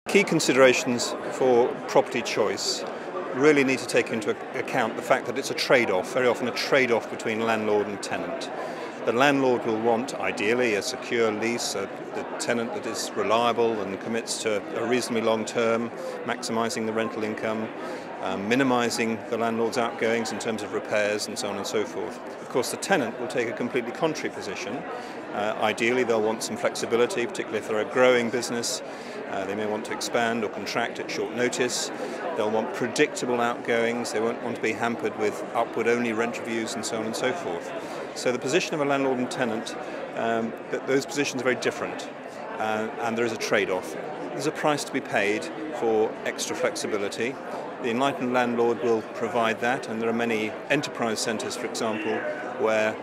Key considerations for property choice really need to take into account the fact that it's a trade-off, very often a trade-off between landlord and tenant. The landlord will want, ideally, a secure lease, a tenant that is reliable and commits to a reasonably long term, maximising the rental income, minimising the landlord's outgoings in terms of repairs and so on and so forth. Of course, the tenant will take a completely contrary position. Ideally, they'll want some flexibility, particularly if they're a growing business. They may want to expand or contract at short notice. They'll want predictable outgoings. They won't want to be hampered with upward-only rent reviews and so on and so forth. So the position of a landlord and tenant, those positions are very different, and there is a trade-off. There's a price to be paid for extra flexibility. The enlightened landlord will provide that, and there are many enterprise centres, for example, where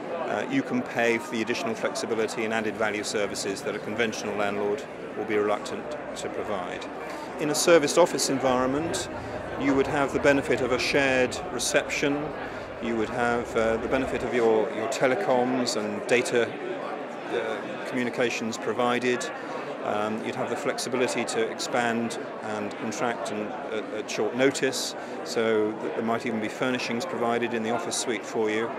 you can pay for the additional flexibility and added value services that a conventional landlord will be reluctant to provide. In a serviced office environment, you would have the benefit of a shared reception. You would have the benefit of your telecoms and data communications provided. You'd have the flexibility to expand and contract at short notice, so that there might even be furnishings provided in the office suite for you.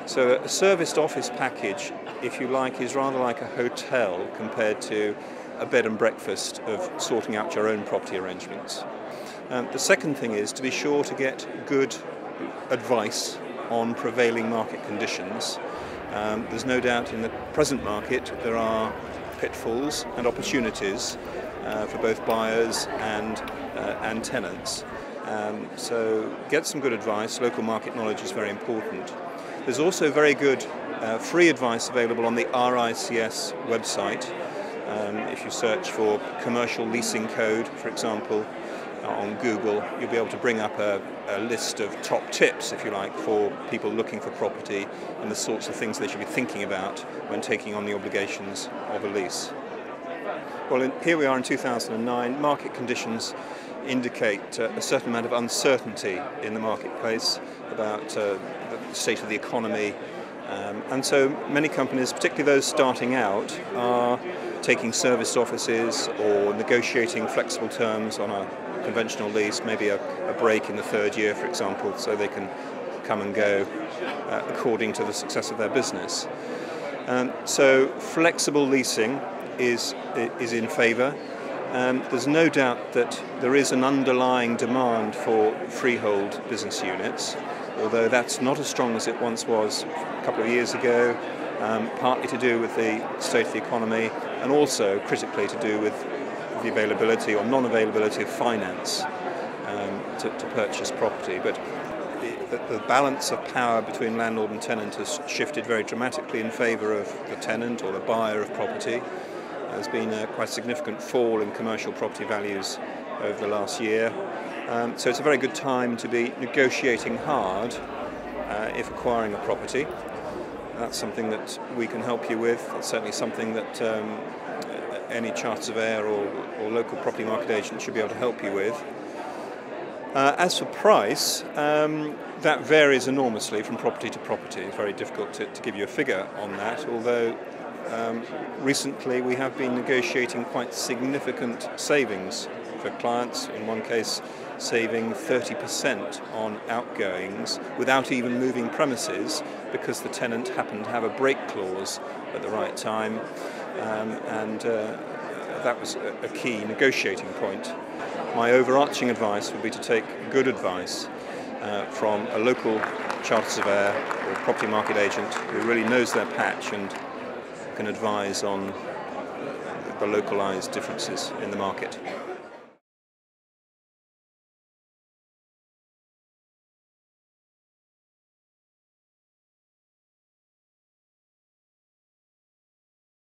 So a serviced office package, if you like, is rather like a hotel compared to a bed and breakfast of sorting out your own property arrangements. The second thing is to be sure to get good advice on prevailing market conditions. There's no doubt in the present market there are pitfalls and opportunities for both buyers and tenants. So get some good advice. Local market knowledge is very important. There's also very good free advice available on the RICS website. If you search for commercial leasing code, for example, on Google, you'll be able to bring up a list of top tips, if you like, for people looking for property and the sorts of things they should be thinking about when taking on the obligations of a lease. Well, here we are in 2009. Market conditions indicate a certain amount of uncertainty in the marketplace about the state of the economy. And so many companies, particularly those starting out, are taking serviced offices or negotiating flexible terms on a conventional lease, maybe a break in the third year, for example, so they can come and go according to the success of their business. So flexible leasing is in favour. There's no doubt that there is an underlying demand for freehold business units, although that's not as strong as it once was a couple of years ago, partly to do with the state of the economy and also critically to do with the availability or non-availability of finance to purchase property. But the balance of power between landlord and tenant has shifted very dramatically in favour of the tenant or the buyer of property. There's been a quite significant fall in commercial property values over the last year. So it's a very good time to be negotiating hard if acquiring a property. That's something that we can help you with. That's certainly something that any chartered surveyor or local property market agent should be able to help you with. As for price, that varies enormously from property to property. It's very difficult to give you a figure on that, although recently we have been negotiating quite significant savings for clients, in one case saving 30% on outgoings without even moving premises because the tenant happened to have a break clause at the right time, and that was a key negotiating point. My overarching advice would be to take good advice from a local chartered surveyor or property market agent who really knows their patch and can advise on the localised differences in the market.